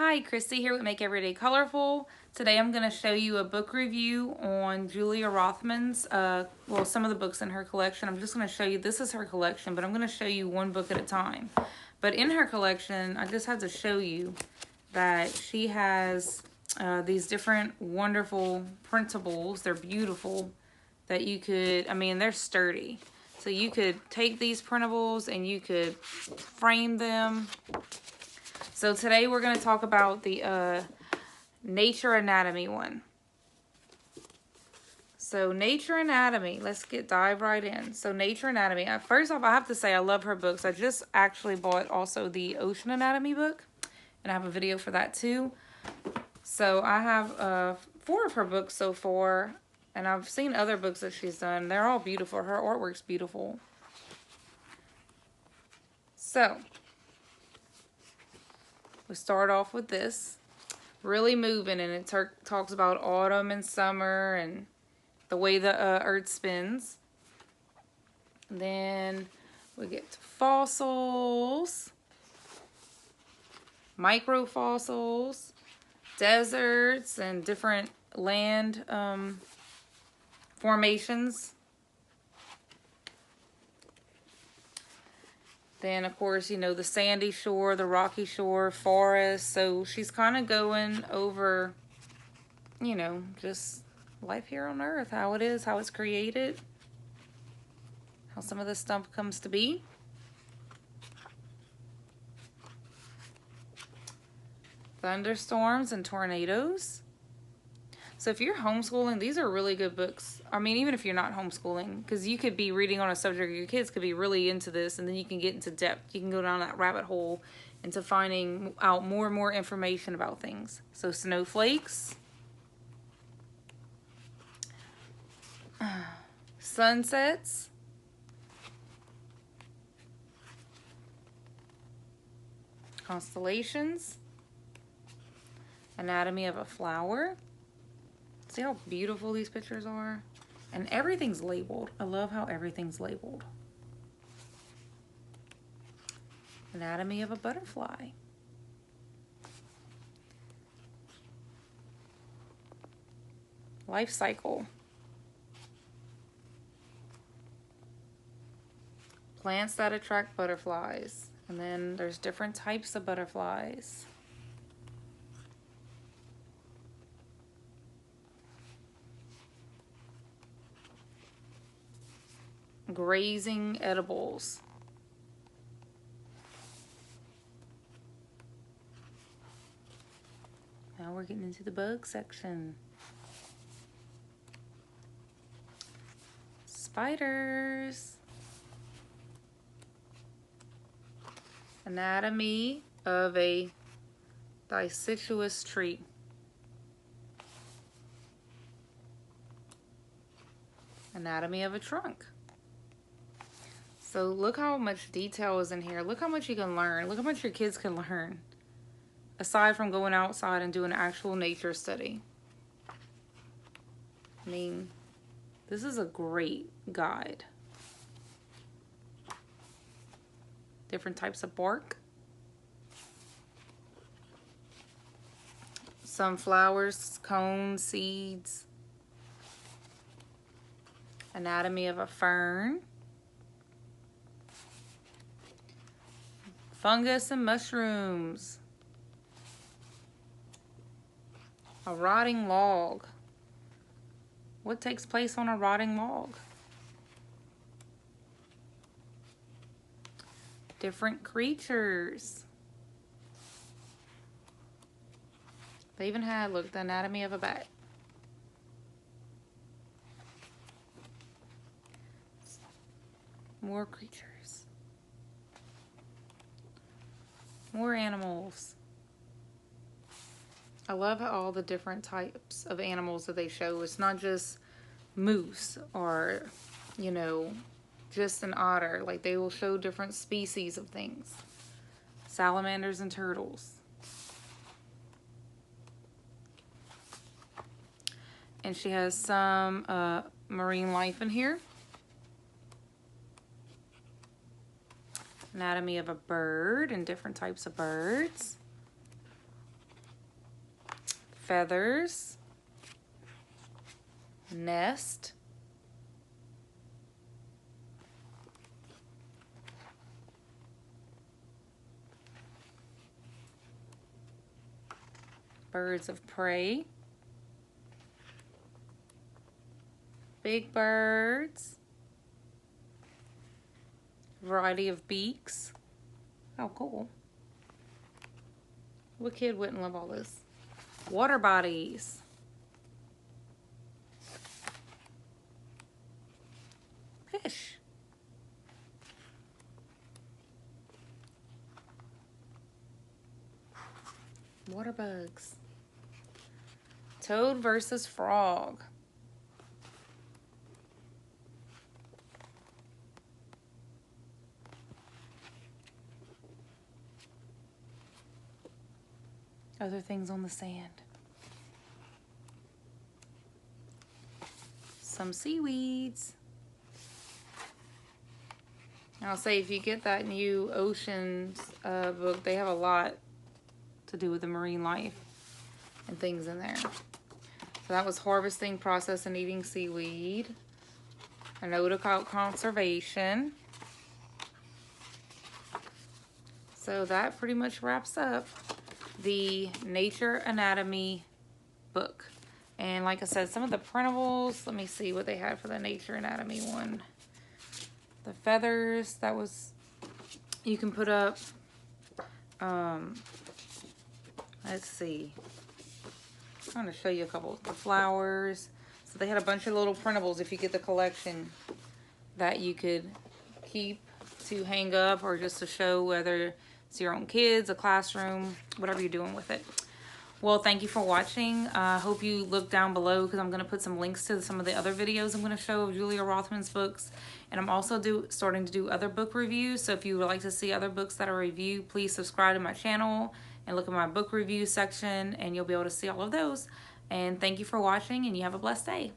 Hi, Christy here with Make Everyday Colorful. Today I'm going to show you a book review on Julia Rothman's, some of the books in her collection. I'm just going to show you, this is her collection, but I'm going to show you one book at a time. But in her collection, I just have to show you that she has these different wonderful printables. They're beautiful that you could, they're sturdy. So you could take these printables and you could frame them. So today we're going to talk about the Nature Anatomy one. So Nature Anatomy, let's dive right in. So Nature Anatomy, first off, I have to say I love her books. I just actually bought also the Ocean Anatomy book, and I have a video for that too. So I have 4 of her books so far, and I've seen other books that she's done. They're all beautiful. Her artwork's beautiful. So we start off with this. Really moving, and it talks about autumn and summer and the way the earth spins. Then we get to fossils, microfossils, deserts, and different land formations. Then, of course, you know, the sandy shore, the rocky shore, forest. So she's kind of going over, you know, just life here on Earth, how it is, how it's created, how some of this stuff comes to be. Thunderstorms and tornadoes. So if you're homeschooling, these are really good books. I mean, even if you're not homeschooling, because you could be reading on a subject, your kids could be really into this, and then you can get into depth. You can go down that rabbit hole into finding out more and more information about things. So snowflakes, sunsets, constellations, anatomy of a flower. See how beautiful these pictures are? And everything's labeled. I love how everything's labeled. Anatomy of a butterfly. Life cycle. Plants that attract butterflies. And then there's different types of butterflies. Grazing edibles. Now we're getting into the bug section. Spiders. Anatomy of a deciduous tree. Anatomy of a trunk. So look how much detail is in here. Look how much you can learn. Look how much your kids can learn. Aside from going outside and doing an actual nature study. I mean, this is a great guide. Different types of bark. Some flowers, cones, seeds. Anatomy of a fern. Fungus and mushrooms. A rotting log. What takes place on a rotting log? Different creatures. They even had, look, the anatomy of a bat. More creatures. More animals. I love all the different types of animals that they show. It's not just moose or, you know, just an otter. Like, they will show different species of things. Salamanders and turtles. And she has some marine life in here. Anatomy of a bird and different types of birds. Feathers, Nest, Birds of Prey, Big Birds, Variety of Beaks. Oh, cool. What kid wouldn't love all this? Water Bodies. Fish. Water Bugs. Toad versus Frog. Other things on the sand. Some seaweeds. I'll say if you get that new Oceans book, they have a lot to do with the marine life and things in there. So that was harvesting, process, and eating seaweed. A note about conservation. So that pretty much wraps up the Nature Anatomy book. And like I said, some of the printables, let me see what they had for the Nature Anatomy one. The feathers, that was, you can put up, let's see. I'm going to show you a couple. The flowers. So they had a bunch of little printables if you get the collection that you could keep to hang up or just to show whether it's your own kids, a classroom, whatever you're doing with it. Well, thank you for watching. I hope you look down below because I'm going to put some links to some of the other videos I'm going to show of Julia Rothman's books. And I'm also starting to do other book reviews. So if you would like to see other books that are reviewed, please subscribe to my channel and look at my book review section and you'll be able to see all of those. And thank you for watching and you have a blessed day.